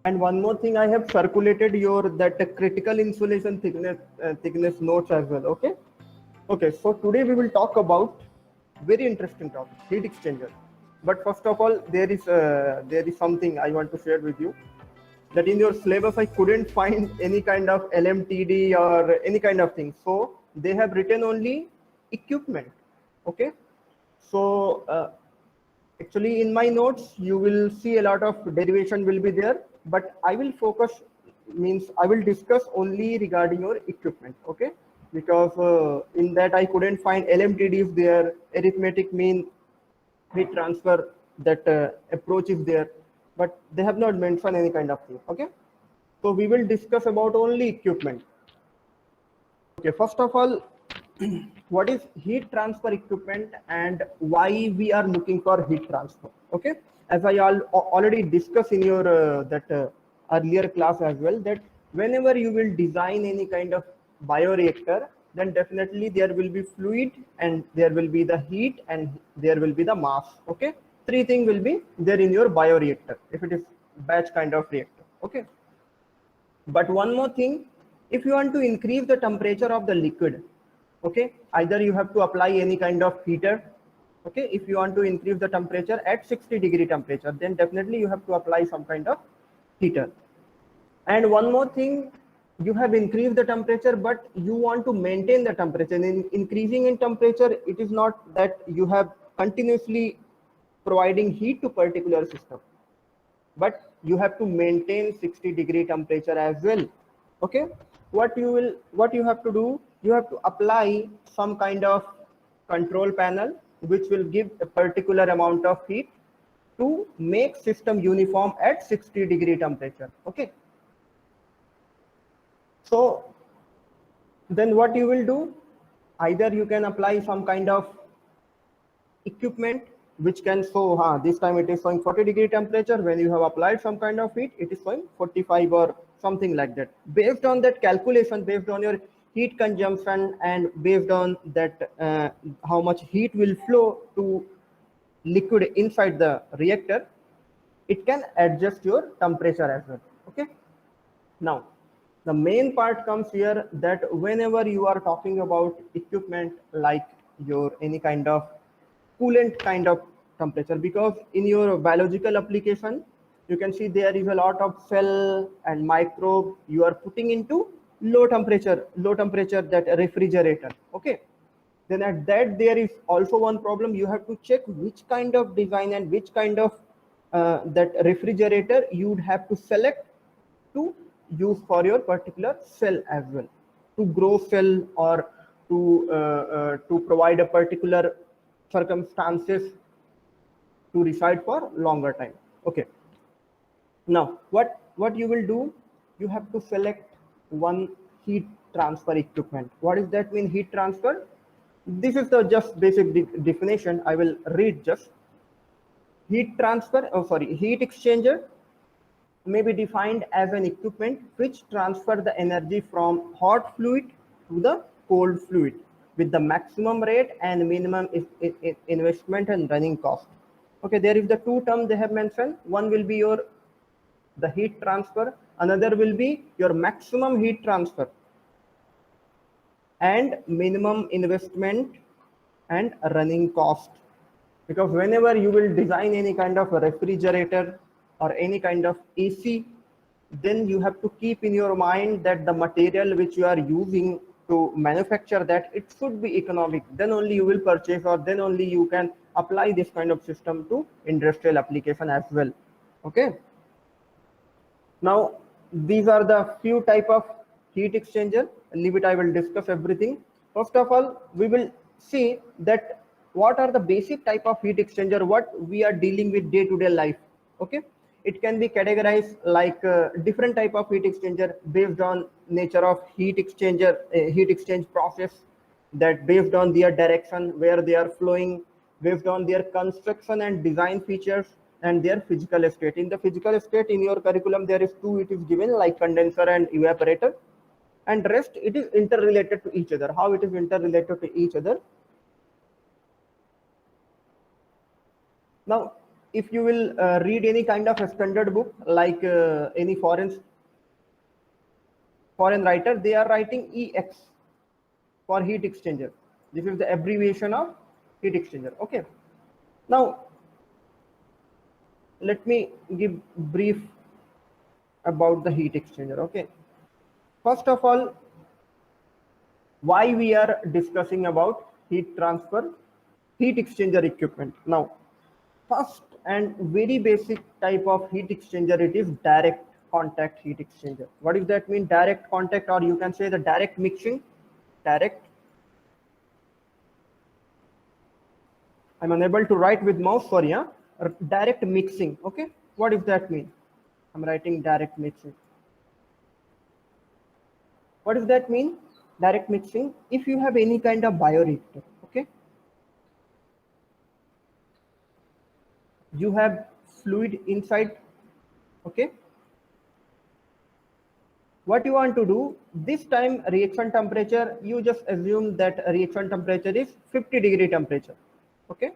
And one more thing, I have circulated your that critical insulation thickness notes as well. Okay. Okay. So today we will talk about very interesting topic, heat exchanger. But first of all, there is something I want to share with you, that in your syllabus I couldn't find any kind of LMTD or any kind of thing. So they have written only equipment. Okay. So actually in my notes you will see a lot of derivation will be there, but I will focus, means I will discuss only regarding your equipment. Okay. Because in that I couldn't find LMTD is there, arithmetic mean heat transfer, that approach is there, but they have not mentioned any kind of thing. Okay. So we will discuss about only equipment. Okay, first of all, what is heat transfer equipment and why we are looking for heat transfer? Okay, as I already discussed in your that earlier class as well, that whenever you will design any kind of bioreactor, then definitely there will be fluid and there will be the heat and there will be the mass. Okay, three things will be there in your bioreactor if it is batch kind of reactor. Okay, but one more thing, if you want to increase the temperature of the liquid, okay, either you have to apply any kind of heater. Okay, if you want to increase the temperature at 60-degree temperature, then definitely you have to apply some kind of heater. And one more thing, you have increased the temperature, but you want to maintain the temperature. And in increasing in temperature, it is not that you have continuously providing heat to particular system, but you have to maintain 60-degree temperature as well. Okay, what you have to do, you have to apply some kind of control panel which will give a particular amount of heat to make system uniform at 60-degree temperature. Okay, so then what you will do, either you can apply some kind of equipment which can show, this time it is showing 40-degree temperature. When you have applied some kind of heat, it is showing 45 or something like that. Based on that calculation, based on your heat consumption and based on that how much heat will flow to liquid inside the reactor, it can adjust your temperature as well. Okay, now the main part comes here, that whenever you are talking about equipment like your any kind of coolant kind of temperature, because in your biological application you can see there is a lot of cell and microbe you are putting into low temperature that refrigerator. Okay, then at that there is also one problem, you have to check which kind of design and which kind of that refrigerator you would have to select to use for your particular cell as well, to grow cell or to provide a particular circumstances to reside for longer time. Okay, now what you will do, you have to select one heat transfer equipment. What is that mean, heat transfer? This is the just basic definition. I will read just. Heat exchanger may be defined as an equipment which transfer the energy from hot fluid to the cold fluid with the maximum rate and minimum investment and running cost. Okay, there is the two terms they have mentioned. One will be your the heat transfer, another will be your maximum heat transfer and minimum investment and running cost. Because whenever you will design any kind of a refrigerator or any kind of AC, then you have to keep in your mind that the material which you are using to manufacture that, it should be economic. Then only you will purchase, or then only you can apply this kind of system to industrial application as well. Okay, now these are the few type of heat exchanger. Leave it, I will discuss everything. First of all, we will see that what are the basic type of heat exchanger what we are dealing with day to day life. Okay, it can be categorized like different type of heat exchanger based on nature of heat exchange process, that based on their direction where they are flowing, based on their construction and design features, and their physical state. In the physical state, in your curriculum there is two, it is given like condenser and evaporator, and rest it is interrelated to each other. How it is interrelated to each other? Now if you will read any kind of a standard book, like any foreign writer, they are writing EX for heat exchanger. This is the abbreviation of heat exchanger. Okay. Now, let me give brief about the heat exchanger. Okay. First of all, why we are discussing about heat transfer, heat exchanger equipment. Now, first and very basic type of heat exchanger, it is direct contact heat exchanger. What does that mean? Direct contact, or you can say the direct mixing. Direct. I'm unable to write with mouse, sorry. Yeah? Direct mixing. Okay. What does that mean? I'm writing direct mixing. What does that mean? Direct mixing. If you have any kind of bioreactor, okay, you have fluid inside, okay. What you want to do this time, reaction temperature, you just assume that reaction temperature is 50-degree temperature, okay,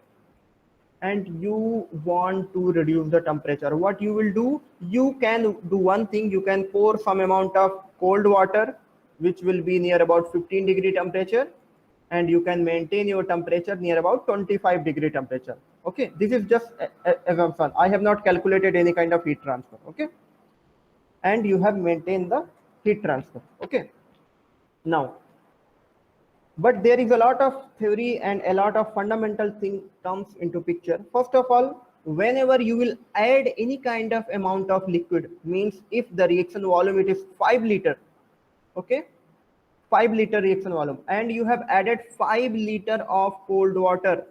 and you want to reduce the temperature. What you will do, you can do one thing, you can pour some amount of cold water which will be near about 15-degree temperature, and you can maintain your temperature near about 25-degree temperature. Okay, this is just assumption. I have not calculated any kind of heat transfer. Okay, and you have maintained the heat transfer. Okay, now, but there is a lot of theory and a lot of fundamental thing comes into picture. First of all, whenever you will add any kind of amount of liquid, means if the reaction volume it is 5 liter, okay, 5 liter reaction volume, and you have added 5 liter of cold water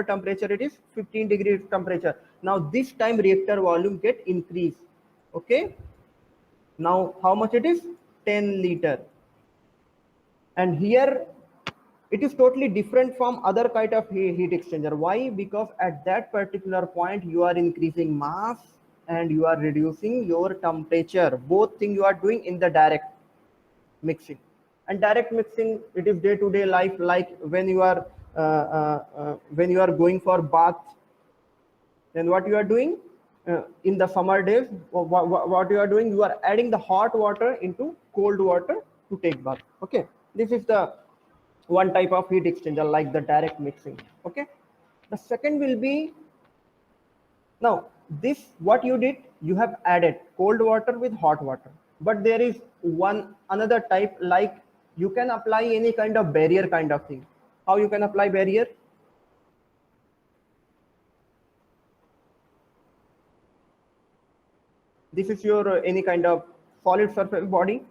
temperature it is 15 degrees temperature. Now this time reactor volume get increased. Okay, now how much it is? 10 liter. And here it is totally different from other kind of heat exchanger. Why? Because at that particular point you are increasing mass and you are reducing your temperature. Both thing you are doing in the direct mixing. And direct mixing, it is day-to-day life, like when you are going for bath, then what you are doing in the summer days, what you are doing, you are adding the hot water into cold water to take bath. Okay, this is the one type of heat exchanger, like the direct mixing. Okay, the second will be, now this what you did, you have added cold water with hot water, but there is another type, like you can apply any kind of barrier kind of thing. How you can apply barrier? This is your any kind of solid surface body.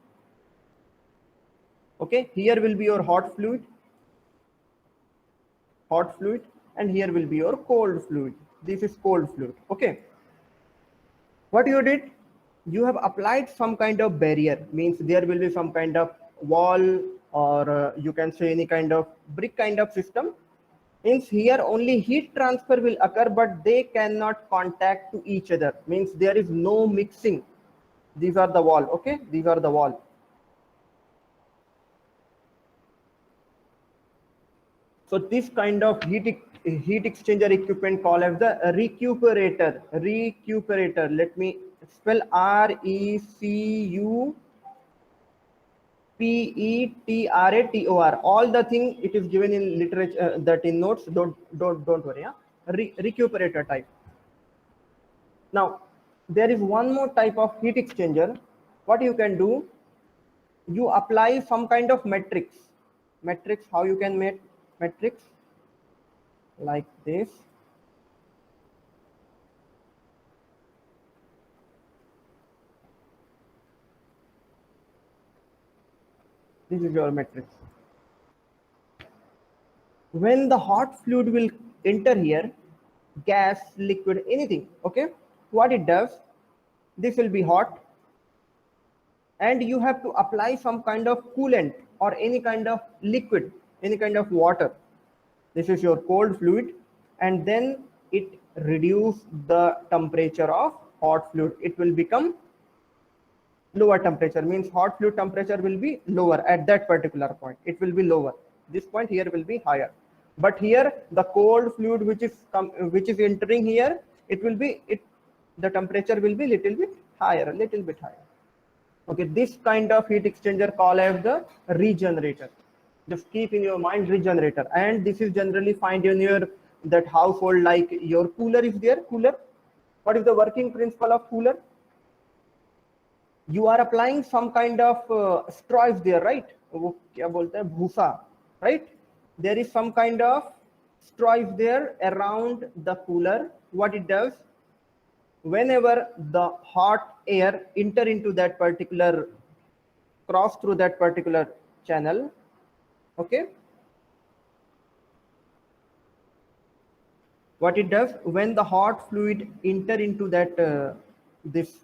Okay, here will be your hot fluid, and here will be your cold fluid. This is cold fluid. Okay, what you did, you have applied some kind of barrier, means there will be some kind of wall, or you can say any kind of brick kind of system. Means here only heat transfer will occur, but they cannot contact to each other, means there is no mixing. These are the wall. Okay, these are the wall. So this kind of heat exchanger equipment called as the recuperator. Let me spell RECUPETRATOR. All the thing it is given in literature, that in notes. Don't worry. Yeah? Recuperator type. Now there is one more type of heat exchanger. What you can do, you apply some kind of matrix. How you can make matrix? Like this. This is your matrix. When the hot fluid will enter here, gas, liquid, anything, okay, what it does, this will be hot, and you have to apply some kind of coolant or any kind of liquid, any kind of water. This is your cold fluid, and then it reduces the temperature of hot fluid. It will become lower temperature, means hot fluid temperature will be lower at that particular point. It will be lower. This point here will be higher. But here the cold fluid which is entering here, it will be the temperature will be little bit higher, a little bit higher. Okay, this kind of heat exchanger called as the regenerator. Just keep in your mind regenerator, and this is generally find in your that household, like your cooler is there. Cooler, what is the working principle of cooler? You are applying some kind of straws there, right? वो क्या बोलते हैं, भूसा, right? There is some kind of straws there around the cooler. What it does, whenever the hot air enter into that particular, cross through that particular channel, okay, what it does, when the hot fluid enter into that this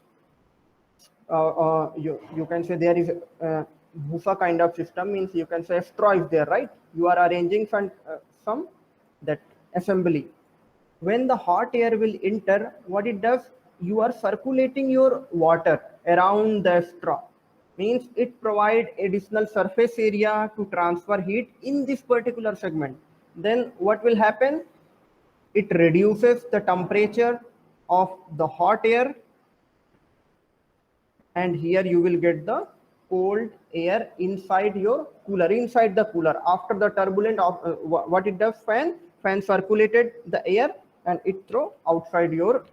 you can say there is a buffer kind of system, means you can say straw is there, right? You are arranging some that assembly. When the hot air will enter, what it does, you are circulating your water around the straw, means it provide additional surface area to transfer heat in this particular segment. Then what will happen, it reduces the temperature of the hot air, and here you will get the cold air inside your cooler, inside the cooler. After the turbulent of what it does, fan circulated the air and it throw outside your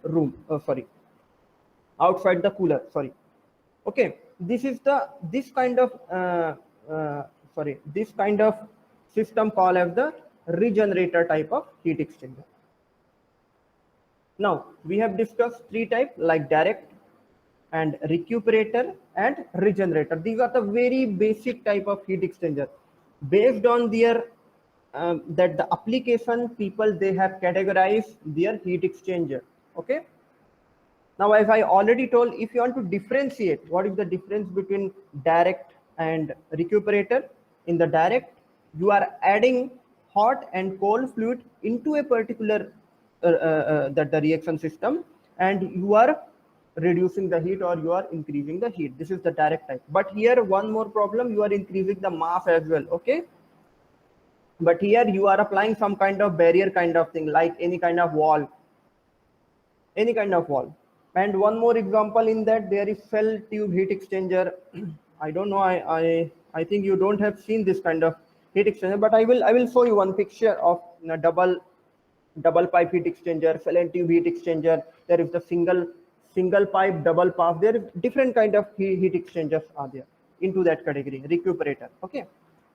room, sorry, outside the cooler, sorry. Okay, this is the this kind of this kind of system called as the regenerator type of heat exchanger. Now we have discussed three types, like direct and recuperator and regenerator. These are the very basic type of heat exchanger. Based on their that the application, people they have categorized their heat exchanger. Okay. Now, as I already told, if you want to differentiate, what is the difference between direct and recuperator? In the direct, you are adding hot and cold fluid into a particular that the reaction system, and you are reducing the heat or you are increasing the heat. This is the direct type. But here one more problem, you are increasing the mass as well. Okay. But here you are applying some kind of barrier kind of thing, like any kind of wall, any kind of wall. And one more example in that, there is cell tube heat exchanger. I don't know, I think you don't have seen this kind of heat exchanger, but I will show you one picture of a double pipe heat exchanger, cell and tube heat exchanger. There is the single pipe, double pass. There is different kind of heat exchangers are there into that category, recuperator. Okay.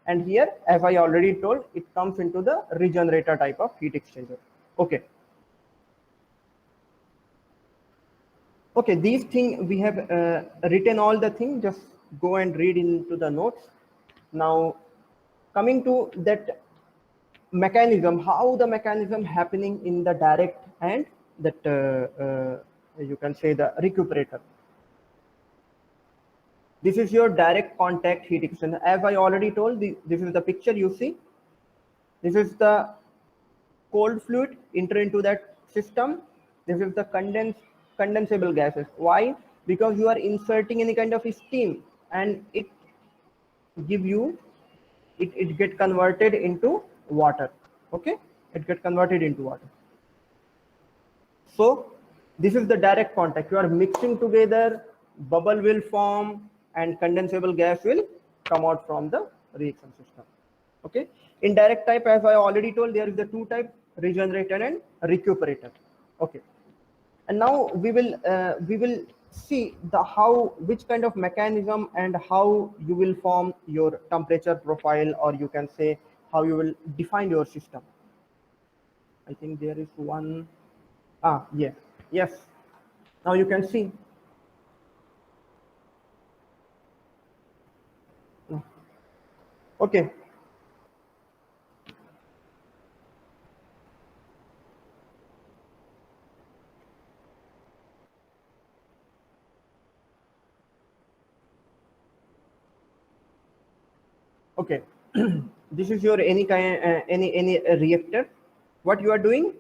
And here, as I already told, it comes into the regenerator type of heat exchanger. Okay. Okay, these things we have written all the things, just go and read into the notes. Now, coming to that mechanism, how the mechanism happening in the direct and that you can say the recuperator. This is your direct contact heat exchanger. As I already told, this is the picture you see. This is the cold fluid enter into that system. This is the condensable gases. Why? Because you are inserting any kind of steam and it give you, it get converted into water. Okay, it get converted into water. So this is the direct contact. You are mixing together, bubble will form and condensable gas will come out from the reaction system. Okay. In direct type, as I already told, there is the two type, regenerator and recuperator. Okay. And now we will see the which kind of mechanism and how you will form your temperature profile, or you can say how you will define your system. I think there is one. Yeah, yes. Now you can see. Okay. Okay. This is your any kind any reactor. What you are doing?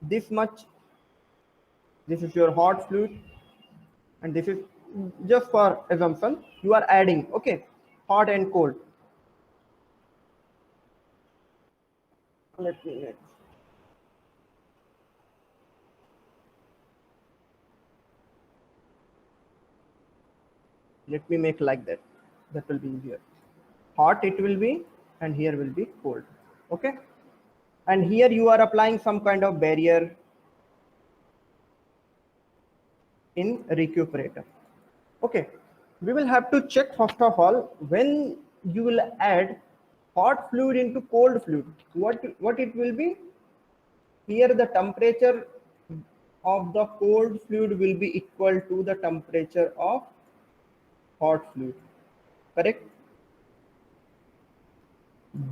This much. This is your hot fluid, and this is just for assumption. You are adding. Okay, hot and cold. Let me. Let me make like that. That will be easier. Hot it will be, and here will be cold. Okay. And here you are applying some kind of barrier in recuperator. Okay. We will have to check first of all when you will add hot fluid into cold fluid. What it will be? Here the temperature of the cold fluid will be equal to the temperature of hot fluid. Correct?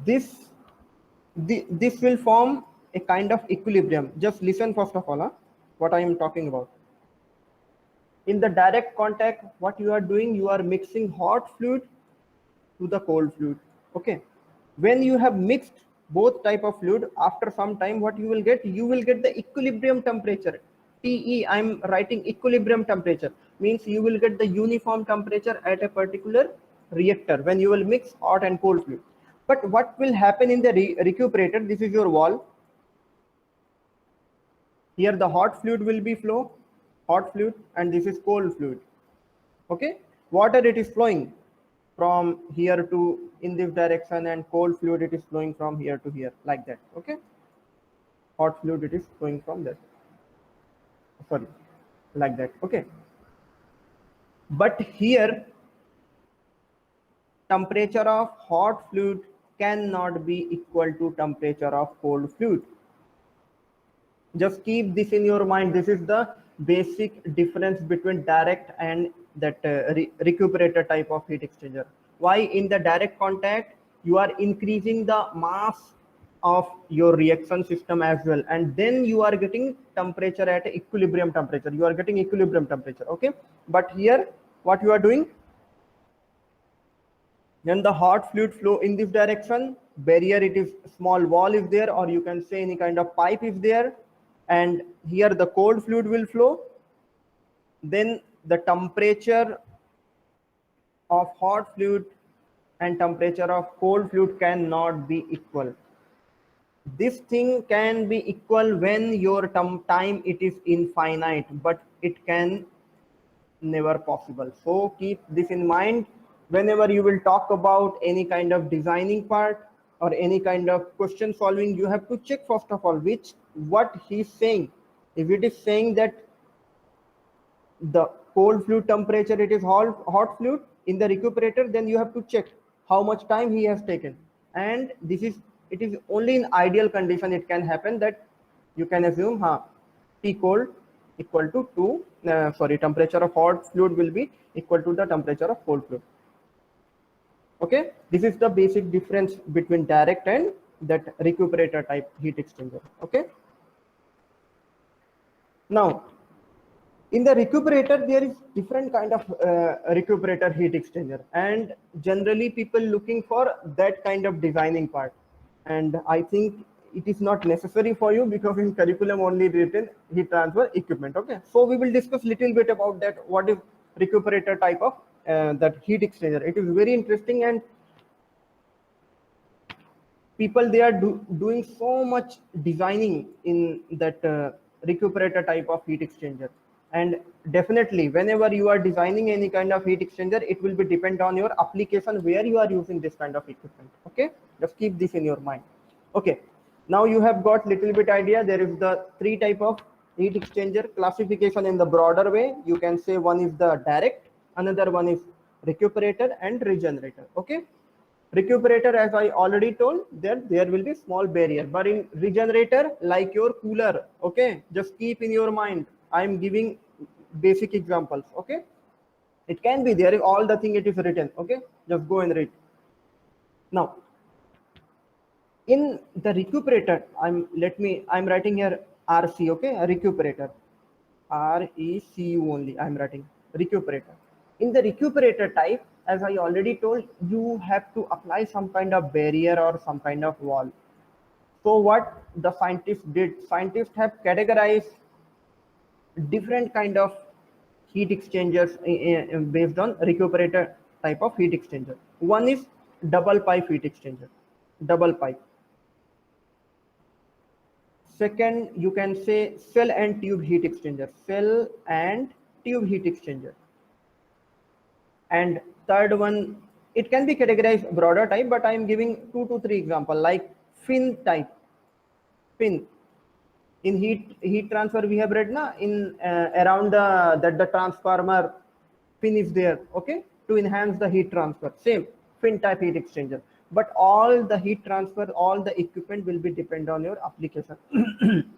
This this will form a kind of equilibrium. Just listen first of all, what I am talking about. In the direct contact, what you are doing, you are mixing hot fluid to the cold fluid. Okay. When you have mixed both type of fluid, after some time, what you will get? You will get the equilibrium temperature. TE, I'm writing equilibrium temperature, means you will get the uniform temperature at a particular reactor when you will mix hot and cold fluid. But what will happen in the recuperator? This is your wall. Here the hot fluid will be flow, hot fluid, and this is cold fluid. Okay. Water it is flowing from here to in this direction, and cold fluid it is flowing from here to here, like that. Okay. Hot fluid it is flowing from there. Sorry, like that. Okay. But here temperature of hot fluid cannot be equal to temperature of cold fluid. Just keep this in your mind. This is the basic difference between direct and that recuperator type of heat exchanger. Why? In the direct contact you are increasing the mass of your reaction system as well, and then you are getting temperature at equilibrium temperature. You are getting equilibrium temperature. Okay. But here what you are doing, then the hot fluid flow in this direction, barrier it is small wall is there, or you can say any kind of pipe is there, and here the cold fluid will flow. Then the temperature of hot fluid and temperature of cold fluid cannot be equal. This thing can be equal when your time it is infinite, but it can never possible. So keep this in mind whenever you will talk about any kind of designing part or any kind of question solving. You have to check first of all what he's saying. If it is saying that the cold fluid temperature it is hot fluid in the recuperator, then you have to check how much time he has taken. And it is only in ideal condition it can happen, that you can assume T cold equal to 2 temperature of hot fluid will be equal to the temperature of cold fluid. Okay, this is the basic difference between direct and that recuperator type heat exchanger. Okay, now in the recuperator there is different kind of recuperator heat exchanger, and generally people looking for that kind of designing part, and I think it is not necessary for you because in curriculum only written heat transfer equipment. Okay, so we will discuss little bit about that, what is recuperator type of that heat exchanger. It is very interesting, and people they are doing so much designing in that recuperator type of heat exchanger. And definitely whenever you are designing any kind of heat exchanger, it will be depend on your application where you are using this kind of equipment. Okay, just keep this in your mind. Okay, now you have got little bit idea. There is the three type of heat exchanger classification in the broader way. You can say one is the direct, another one is recuperator, and regenerator. Okay, recuperator, as I already told, there will be small barrier, but in regenerator like your cooler. Okay, just keep in your mind, I am giving basic examples. Okay, it can be there, all the thing it is written. Okay, just go and read. Now in the recuperator, I'm writing here RC. Okay, a recuperator, RECU only I'm writing, recuperator. In the recuperator type, as I already told, you have to apply some kind of barrier or some kind of wall. So what the scientists did, scientists have categorized different kind of heat exchangers based on recuperator type of heat exchanger. One is double pipe heat exchanger, double pipe. Second, you can say cell and tube heat exchanger, cell and tube heat exchanger. And third one, it can be categorized broader type, but I am giving 2 to 3 example, like fin type. Fin in heat transfer we have read na, in around the transformer pin is there, okay, to enhance the heat transfer. Same fin type heat exchanger, but all the heat transfer, all the equipment will be depend on your application.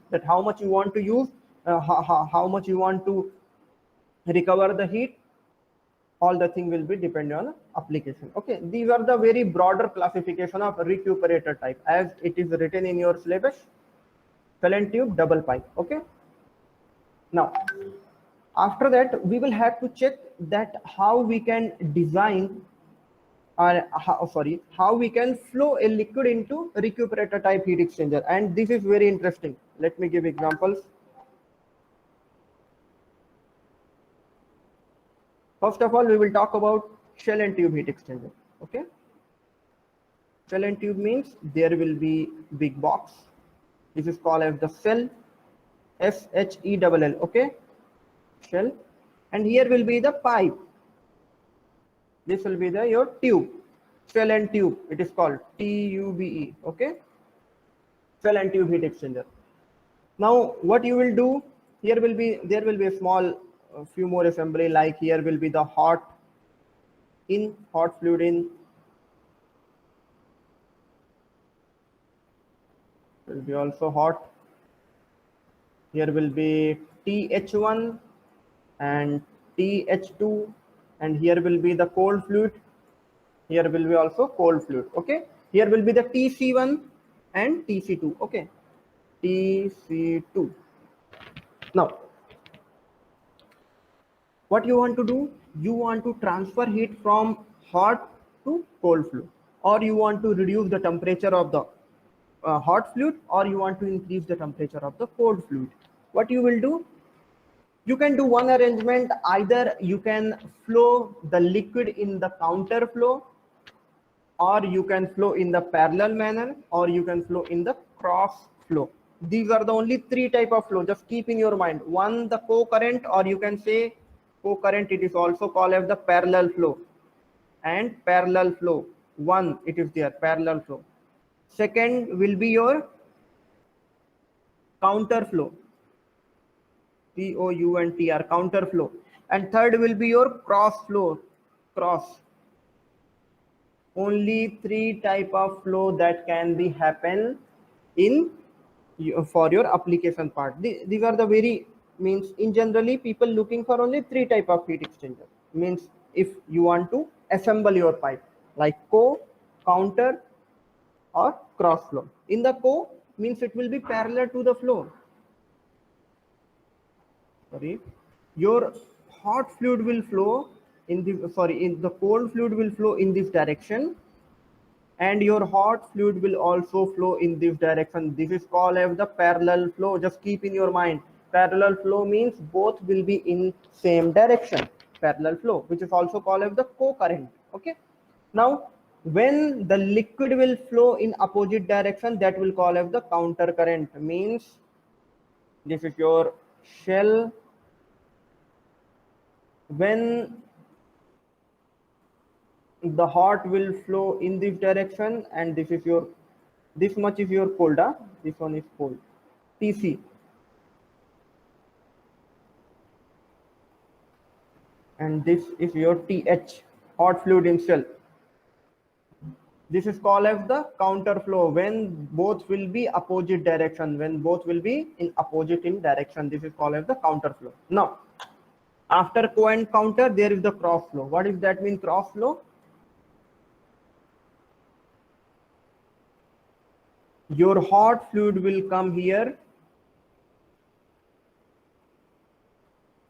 That how much you want to use, how much you want to recover the heat, all the thing will be dependent on application. Okay, these are the very broader classification of recuperator type as it is written in your syllabus. Shell and tube, double pipe. Okay, now after that we will have to check that how we can design, or how we can flow a liquid into recuperator type heat exchanger. And this is very interesting. Let me give examples. First of all, we will talk about shell and tube heat exchanger. Okay, shell and tube means there will be big box. This is called as the shell, SHELL. Okay, shell, and here will be the pipe. This will be the your tube, shell and tube. It is called TUBE. Okay, shell and tube heat exchanger. Now what you will do, here will be, there will be a small few more assembly, like here will be the hot fluid in, will be also hot. Here will be TH1 and TH2, and here will be the cold fluid. Here will be also cold fluid. Okay, here will be the TC1 and TC2. Okay, TC2. Now what you want to do, you want to transfer heat from hot to cold fluid, or you want to reduce the temperature of the hot fluid, or you want to increase the temperature of the cold fluid. What you will do, you can do one arrangement. Either you can flow the liquid in the counter flow, or you can flow in the parallel manner, or you can flow in the cross flow. These are the only three type of flow. Just keep in your mind. One, the co-current, or you can say co-current. It is also called as the parallel flow, and parallel flow. One, it is there, parallel flow. Second will be your counter flow, COUNTR, counter flow. And third will be your cross flow, cross. Only three type of flow that can be happen in for your application part. These are the very, means in generally people looking for only three type of heat exchanger. Means if you want to assemble your pipe, like co, counter, or cross flow. In the co means it will be parallel to the flow. Sorry, your hot fluid will flow in the cold fluid will flow in this direction, and your hot fluid will also flow in this direction. This is called as the parallel flow. Just keep in your mind, parallel flow means both will be in same direction. Parallel flow, which is also called as the co-current. Okay, now when the liquid will flow in opposite direction, that will call as the counter current. Means this is your shell. When the hot will flow in this direction, and this is your, this much is your cold, this one is cold, TC, and this is your TH, hot fluid in shell. This is called as the counter flow, when both will be opposite direction, when both will be in opposite in direction. This is called as the counter flow. Now after co and counter, there is the cross flow. What does that mean, cross flow? Your hot fluid will come here,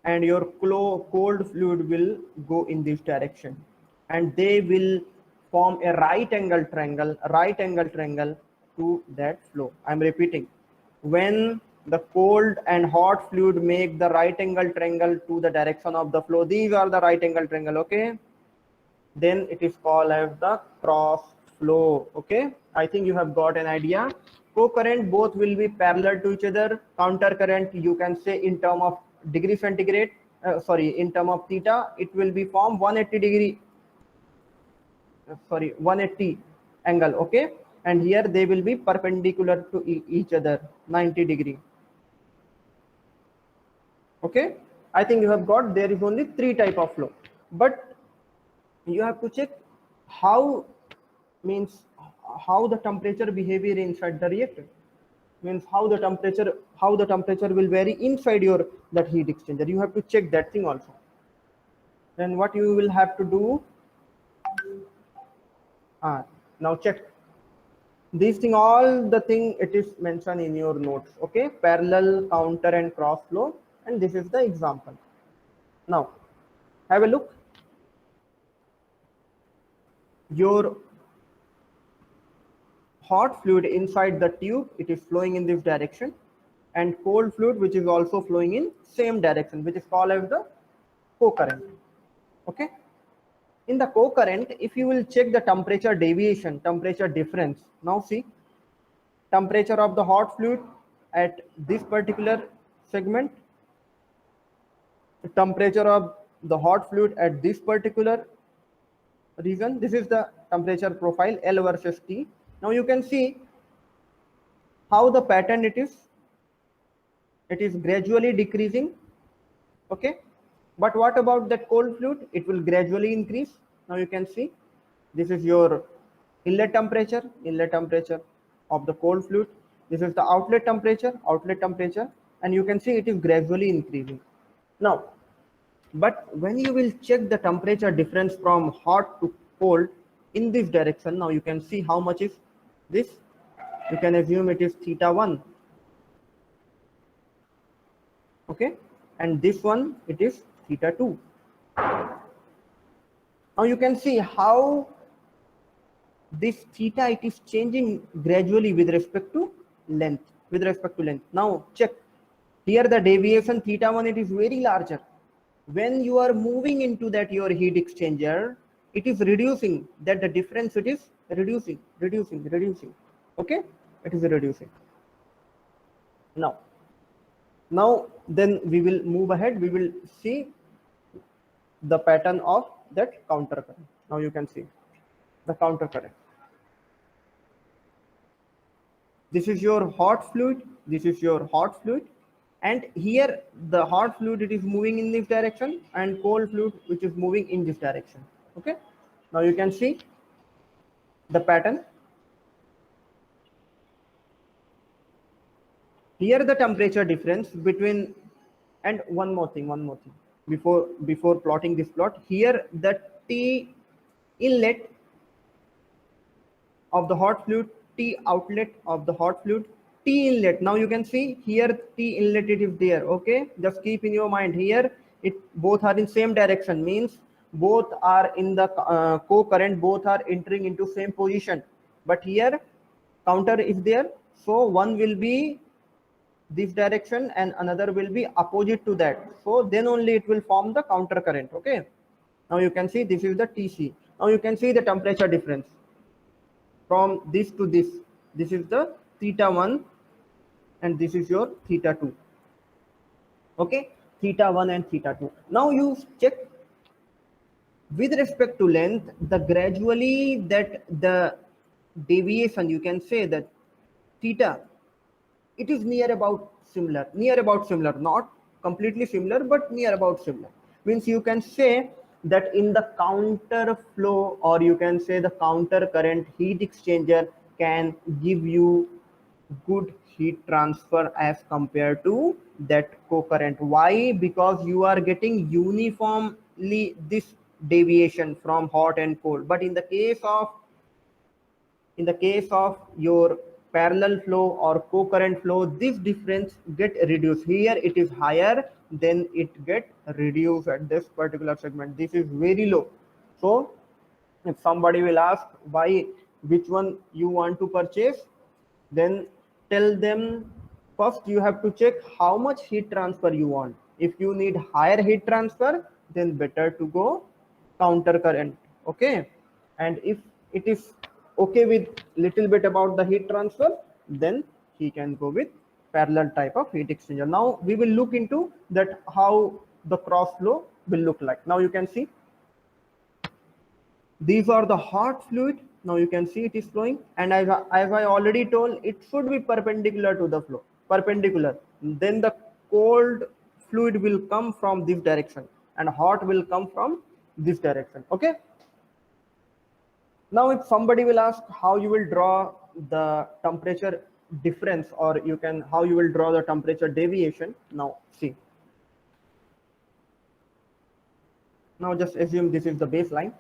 and your cold fluid will go in this direction, and they will form a right angle triangle to that flow. I'm repeating, when the cold and hot fluid make the right angle triangle to the direction of the flow, these are the right angle triangle. Okay, then it is called as the cross flow. Okay, I think you have got an idea. Co-current, both will be parallel to each other. Counter current, you can say in term of degree centigrade, in term of theta, it will be form 180 degree, 180 angle, okay? And here they will be perpendicular to each other, 90 degree. Okay, I think you have got, there is only 3 type of flow, but you have to check how, means how the temperature behavior inside the reactor, means how the temperature will vary inside your that heat exchanger. You have to check that thing also. Then what you will have to do, now check these thing, all the thing it is mentioned in your notes, okay? Parallel, counter and cross flow, and this is the example. Now have a look. Your hot fluid inside the tube, it is flowing in this direction, and cold fluid which is also flowing in same direction, which is called as the co-current. Okay, in the co-current, if you will check the temperature deviation, temperature difference, now see temperature of the hot fluid at this particular segment, the temperature of the hot fluid at this particular region, this is the temperature profile L versus T. Now you can see how the pattern it is gradually decreasing, okay? But what about that cold fluid? It will gradually increase. Now you can see this is your inlet temperature of the cold fluid. This is the outlet temperature, and you can see it is gradually increasing. Now, but when you will check the temperature difference from hot to cold in this direction, now you can see how much is this. You can assume it is θ1, okay, and this one it is θ2. Now you can see how this theta, it is changing gradually with respect to length, Now check here, the deviation θ1, it is very larger. When you are moving into that your heat exchanger, it is reducing, that the difference it is reducing, okay, it is reducing. Now then we will move ahead, we will see the pattern of that counter current. Now you can see the counter current. This is your hot fluid, and here the hot fluid, it is moving in this direction, and cold fluid which is moving in this direction. Okay, now you can see the pattern. Here the temperature difference between, and one more thing before plotting this plot, here the T inlet of the hot fluid, T outlet of the hot fluid, T inlet. Now you can see here T inlet, it is there. Okay, just keep in your mind, here it both are in same direction, means both are in the co-current, both are entering into same position, but here counter is there, so one will be this direction and another will be opposite to that, so then only it will form the counter current. Okay, now you can see this is the TC. Now you can see the temperature difference from this to this. This is the θ1 and this is your θ2. Okay, θ1 and θ2. Now you check with respect to length, the gradually that the deviation, you can say that theta, it is near about similar, not completely similar, but near about similar. Means you can say that in the counter flow, or you can say the counter current heat exchanger can give you good heat transfer as compared to that co-current. Why? Because you are getting uniformly this deviation from hot and cold. But in the case of your parallel flow or co-current flow, this difference get reduced. Here it is higher, then it get reduced at this particular segment. This is very low. So if somebody will ask why, which one you want to purchase, then tell them first you have to check how much heat transfer you want. If you need higher heat transfer, then better to go counter current. Okay, and if it is okay with little bit about the heat transfer, then he can go with parallel type of heat exchanger. Now we will look into that how the cross flow will look like. Now you can see these are the hot fluid. Now you can see it is flowing, and as I already told, it should be perpendicular to the flow, perpendicular. Then the cold fluid will come from this direction and hot will come from this direction. Okay. Now if somebody will ask how you will draw the temperature difference, or you can how you will draw the temperature deviation. Now see, now just assume this is the baseline.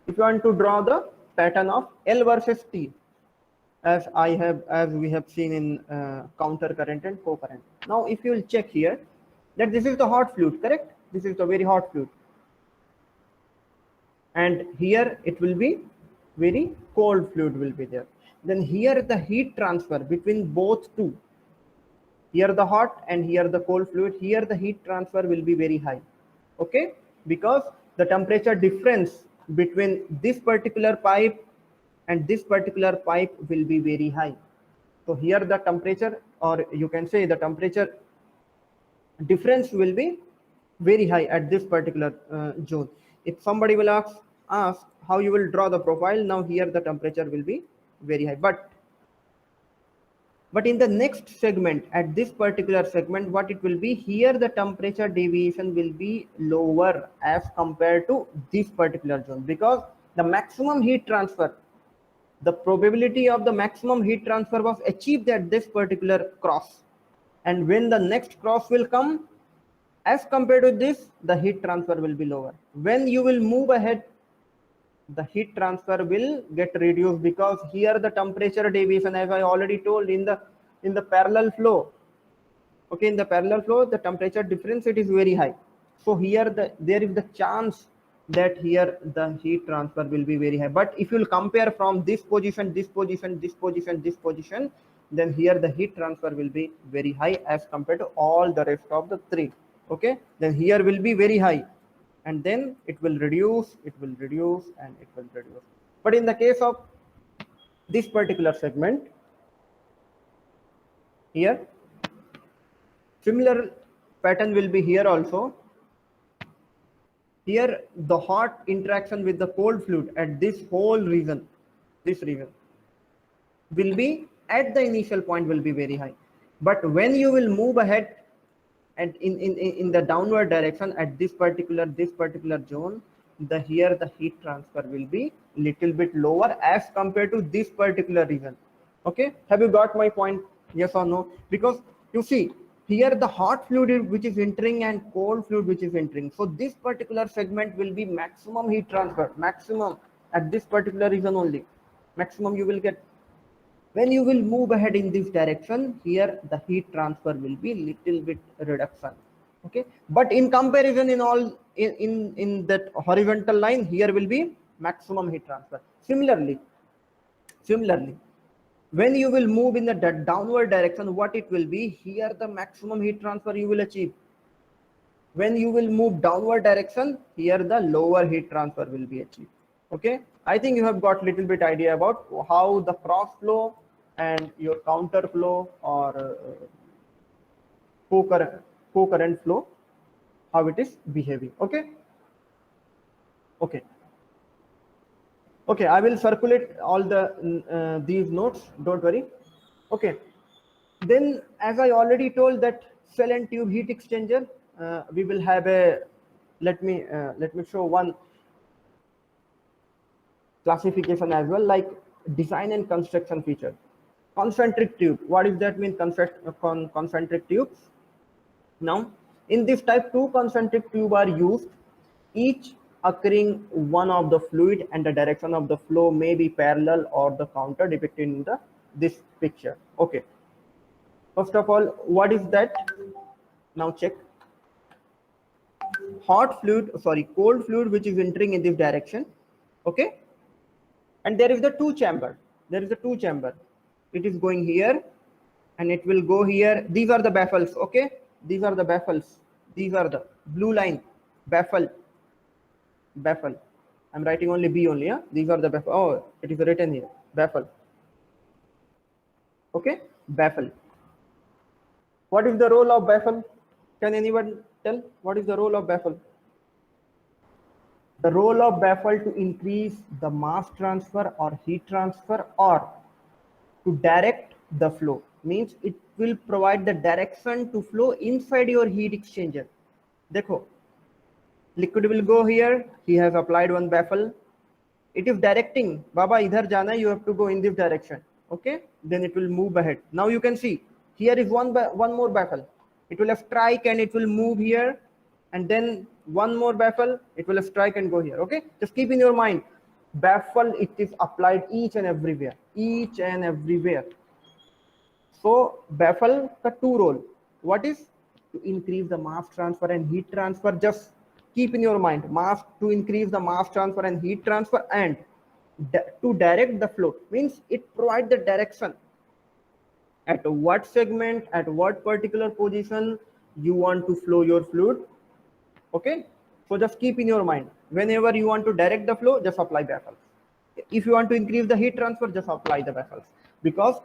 If you want to draw the pattern of L versus T, as we have seen in counter current and co-current. Now if you will check here that this is the hot fluid, correct? This is the very hot fluid, and here it will be very cold fluid will be there. Then here the heat transfer between both two, here the hot and here the cold fluid, here the heat transfer will be very high. Okay, because the temperature difference between this particular pipe and this particular pipe will be very high. So here the temperature, or you can say the temperature difference will be very high at this particular zone. If somebody will ask how you will draw the profile, now here the temperature will be very high, but in the next segment, at this particular segment, what it will be, here the temperature deviation will be lower as compared to this particular zone, because the maximum heat transfer, the probability of the maximum heat transfer was achieved at this particular cross, and when the next cross will come, as compared to this, the heat transfer will be lower. When you will move ahead, the heat transfer will get reduced, because here the temperature deviation, as I already told, in the parallel flow, okay, in the parallel flow the temperature difference, it is very high. So here there is the chance that here the heat transfer will be very high. But if you will compare from this position, this position, this position, this position, then here the heat transfer will be very high as compared to all the rest of the three. Okay, then here will be very high, and then it will reduce, it will reduce, and it will reduce. But in the case of this particular segment here, similar pattern will be here also. Here the hot interaction with the cold fluid at this whole region, this region will be at the initial point will be very high. But when you will move ahead and in the downward direction at this particular zone, here the heat transfer will be little bit lower as compared to this particular region. Okay, have you got my point? Yes or no? Because you see here the hot fluid which is entering and cold fluid which is entering, so this particular segment will be maximum heat transfer, maximum at this particular region only, maximum you will get. When you will move ahead in this direction, here the heat transfer will be little bit reduction. Okay, but in comparison, in that horizontal line, here will be maximum heat transfer. Similarly, when you will move in the downward direction, what it will be, here the maximum heat transfer you will achieve. When you will move downward direction, here the lower heat transfer will be achieved. Okay, I think you have got little bit idea about how the cross flow and your counter flow or co-current flow, how it is behaving. Okay, I will circulate all the these notes, don't worry. Okay, then as I already told that cell and tube heat exchanger, we will have a, let me show one classification as well, like design and construction feature. Concentric tube, what does that mean? Concentric tubes. Now in this type, two concentric tube are used, each occurring one of the fluid, and the direction of the flow may be parallel or the counter depicted in this picture. Okay, first of all, what is that? Now check. Cold fluid which is entering in this direction. Okay, and there is the two chamber, it is going here and it will go here. These are the baffles. Okay, these are the baffles, these are the blue line baffle. I'm writing only B only. Yeah, these are the baffle. Oh, it is written here, baffle. Okay, baffle. What is the role of baffle? Can anyone tell what is the role of baffle? The role of baffle to increase the mass transfer or heat transfer or to direct the flow, means it will provide the direction to flow inside your heat exchanger. देखो, liquid will go here, he has applied one baffle, it is directing, baba idhar jana, you have to go in this direction, okay, then it will move ahead. Now you can see here is one more baffle, it will strike and it will move here, and then one more baffle, it will strike and go here. Okay, just keep in your mind, baffle, it is applied each and everywhere, each and everywhere. So baffle the two role. What is? To increase the mass transfer and heat transfer. Just keep in your mind, mass, to increase the mass transfer and heat transfer, and to direct the flow, means it provides the direction at what segment, at what particular position you want to flow your fluid. Okay, so just keep in your mind, whenever you want to direct the flow, just apply baffles. If you want to increase the heat transfer, just apply the baffles, because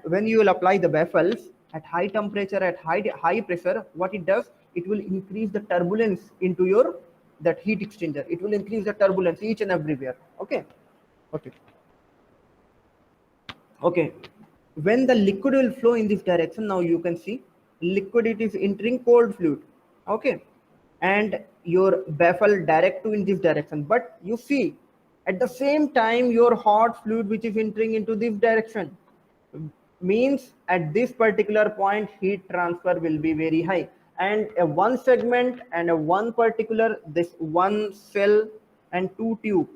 when you will apply the baffles at high temperature, at high pressure, what it does, it will increase the turbulence into your that heat exchanger. It will increase the turbulence each and everywhere. Okay, okay, okay. When the liquid will flow in this direction, now you can see liquid, it is entering cold fluid. Okay, and your baffle direct to in this direction, but you see at the same time your hot fluid which is entering into this direction, means at this particular point heat transfer will be very high, and a one segment and a one particular, this one cell and two tube.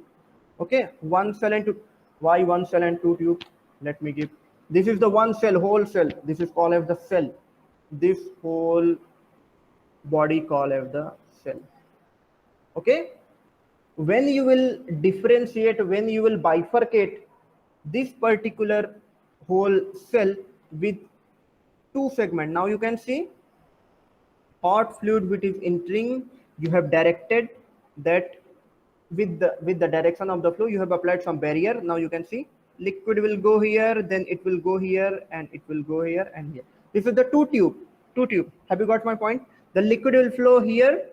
Okay, one cell and two. Why one cell and two tube? Let me give, this is the one cell, whole cell, this is called as the cell, this whole body called as the cell. Okay, when you will differentiate, when you will bifurcate this particular whole cell with two segments, now you can see hot fluid which is entering, you have directed that with the direction of the flow, you have applied some barrier. Now you can see liquid will go here, then it will go here, and it will go here and here. This is the two tube. Have you got my point? The liquid will flow here,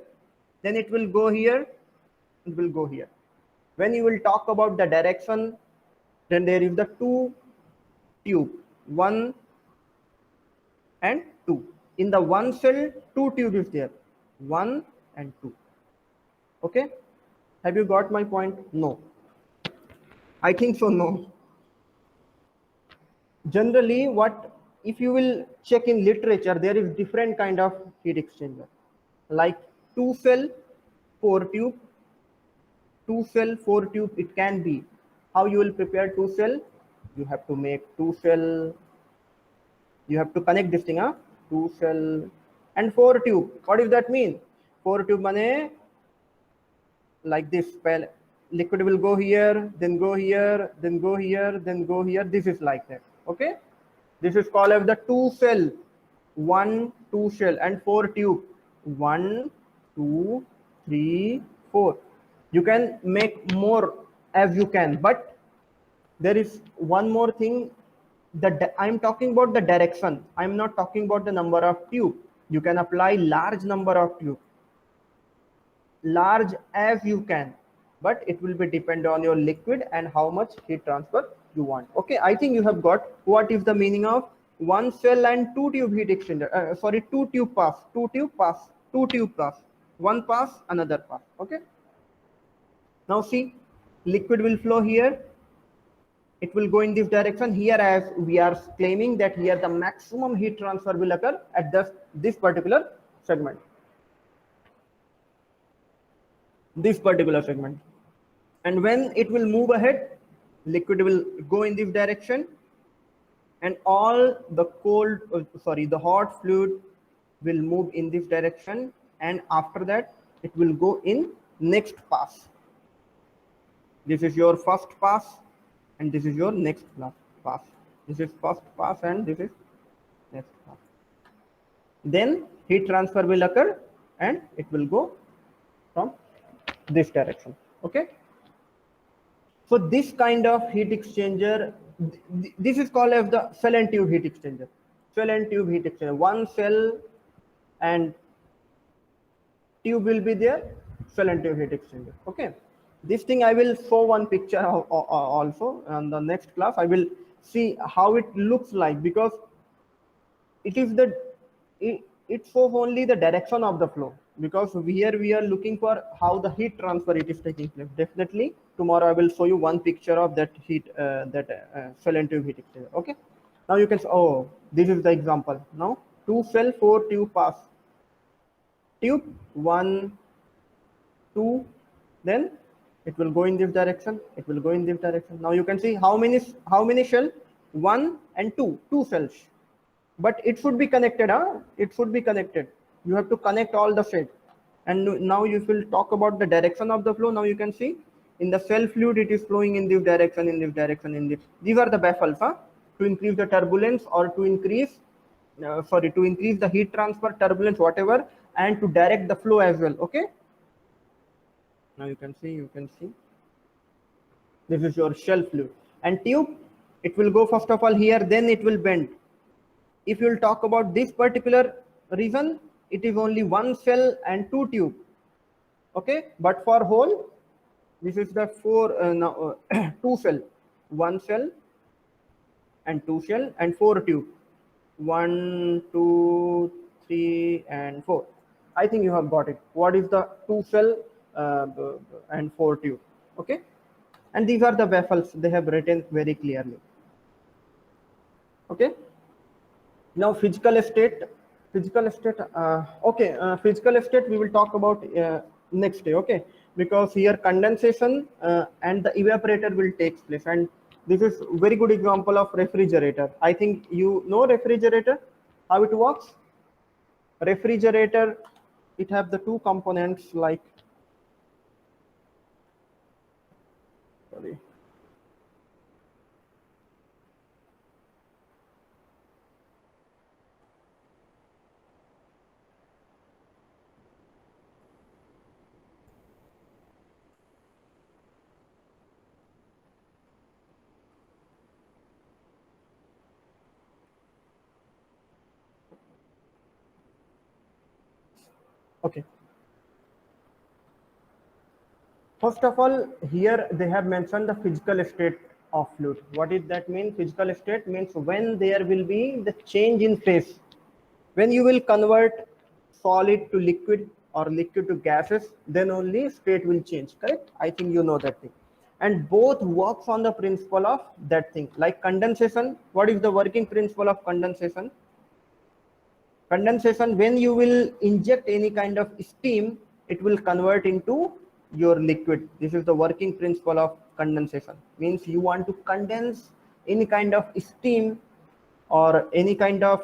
then it will go here, it will go here. When you will talk about the direction, then there is the two tube, one and two. In the one cell, two tube is there, one and two. Okay, have you got my point? No, I think so, no. Generally, what, if you will check in literature, there is different kind of heat exchanger, like two cell, four tube, two cell, four tube. It can be. How you will prepare two cell? You have to make two cell. You have to connect this thing, huh? Two cell and four tube. What does that mean? Four tube mane like this. Liquid will go here, then go here, then go here, then go here. This is like that. Okay, this is called as the two cell, one two cell and four tube, one two three four. You can make more as you can, but there is one more thing, that I'm talking about the direction, I'm not talking about the number of tube. You can apply large number of tube, large as you can, but it will be depend on your liquid and how much heat transfer you want. Okay, I think you have got what is the meaning of one cell and two tube heat exchanger. Sorry, two tube pass, two tube pass, two tube pass, one pass, another pass. Okay, now see, liquid will flow here, it will go in this direction here, as we are claiming that here the maximum heat transfer will occur at this particular segment. This particular segment, and when it will move ahead, liquid will go in this direction, and all the the hot fluid will move in this direction, and after that it will go in next pass. This is your first pass, and this is your next pass. This is first pass and this is next pass. Then heat transfer will occur and it will go from this direction. Okay, so this kind of heat exchanger, this is called as the cell and tube heat exchanger. Cell and tube heat exchanger, one cell and tube will be there, cell and tube heat exchanger. Okay, this thing I will show one picture also on the next class. I will see how it looks like, because it is the it shows only the direction of the flow, because here we are looking for how the heat transfer it is taking place. Definitely tomorrow I will show you one picture of that heat cell and tube heat exchanger. Okay, now you can say, oh, this is the example. Now 2 cell 4 tube pass, tube 1 2, then it will go in this direction, it will go in this direction. Now you can see how many shell, 1 and 2 cells, but it should be connected. It should be connected. You have to connect all the shade. And now you will talk about the direction of the flow. Now you can see in the cell fluid it is flowing in this direction, in this direction, in this. These are the baffles to increase the turbulence, or to increase to increase the heat transfer, turbulence, whatever, and to direct the flow as well. Okay, now you can see this is your shell fluid. And tube, it will go first of all here, then it will bend. If you will talk about this particular reason, it is only 1 cell and 2 tube. Okay, but for hole, this is the 2 cell, 1 cell and 2 shell and 4 tube, 1 2 3 and 4. I think you have got it. What is the 2 cell and 4 tube? Okay, and these are the baffles, they have written very clearly. Okay, now physical state physical state we will talk about next day. Okay, because here condensation and the evaporator will take place, and this is very good example of refrigerator. I think you know refrigerator, how it works. Refrigerator, it have the 2 components, like okay, first of all, here they have mentioned the physical state of fluid. What did that mean? Physical state means when there will be the change in phase, when you will convert solid to liquid or liquid to gases, then only state will change. Correct? I think you know that thing. And both works on the principle of that thing. Like condensation, what is the working principle of condensation? Condensation, when you will inject any kind of steam, it will convert into your liquid. This is the working principle of condensation. Means you want to condense any kind of steam or any kind of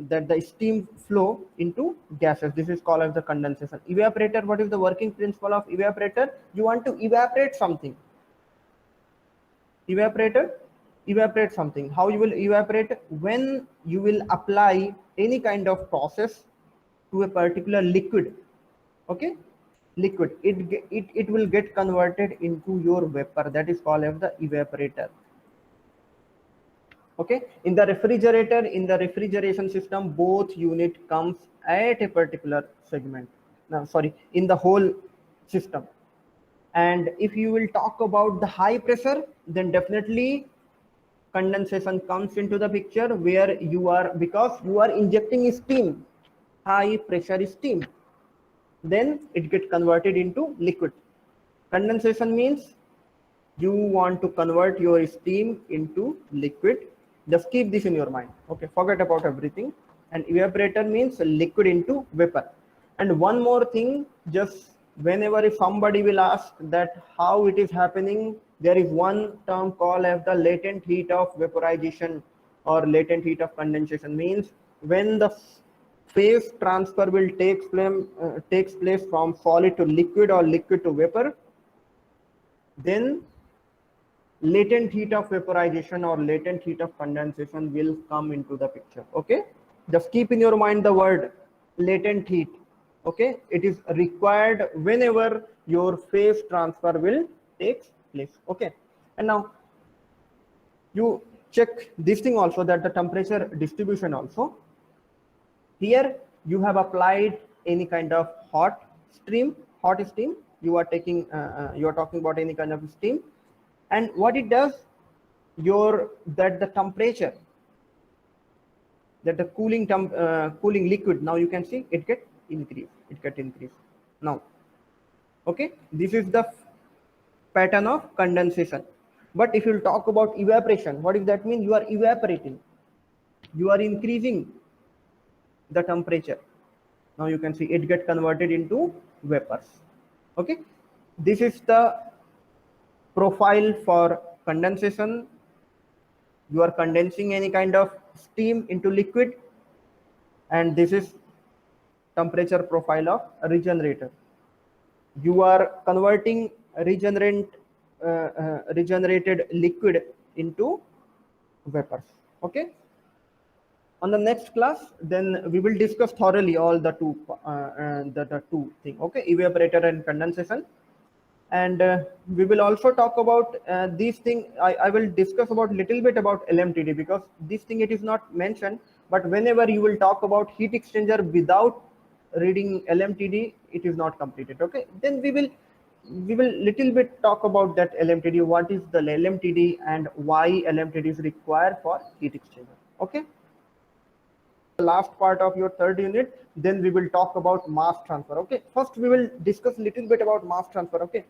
that the steam flow into gases. This is called as the condensation. Evaporator, what is the working principle of evaporator? You want to evaporate something. Evaporate something. How you will evaporate? When you will apply any kind of process to a particular liquid. Okay, liquid, it will get converted into your vapor. That is called as the evaporator. Okay, in the refrigerator, in the refrigeration system, both unit comes at a particular segment. Now, sorry, in the whole system. And if you will talk about the high pressure, then definitely condensation comes into the picture, where you are, because you are injecting steam, high pressure steam, then it gets converted into liquid. Condensation means you want to convert your steam into liquid. Just keep this in your mind. Okay, forget about everything. And evaporator means liquid into vapor. And one more thing, just whenever if somebody will ask that how it is happening, there is one term called as the latent heat of vaporization or latent heat of condensation. Means when the phase transfer will takes place from solid to liquid or liquid to vapor, then latent heat of vaporization or latent heat of condensation will come into the picture. Okay, just keep in your mind the word latent heat. Okay, it is required whenever your phase transfer will take place. Okay, and now you check this thing also, that the temperature distribution also. Here you have applied any kind of hot steam, you are taking, you are talking about any kind of steam, and what it does, that the temperature, that the cooling liquid, now you can see it get increased now. Okay, this is the pattern of condensation. But if you talk about evaporation, what does that mean? You are evaporating, you are increasing the temperature. Now you can see it get converted into vapors. Okay, this is the profile for condensation. You are condensing any kind of steam into liquid, and this is temperature profile of regenerator. You are converting regenerated liquid into vapors. Okay, on the next class then we will discuss thoroughly all the two thing. Okay, evaporator and condensation. And we will also talk about these thing. I will discuss about little bit about LMTD, because this thing it is not mentioned, but whenever you will talk about heat exchanger without reading LMTD, it is not completed. Okay, then we will little bit talk about that LMTD, what is the LMTD and why LMTD is required for heat exchanger. Okay, the last part of your third unit, then we will talk about mass transfer. Okay, first we will discuss little bit about mass transfer. Okay,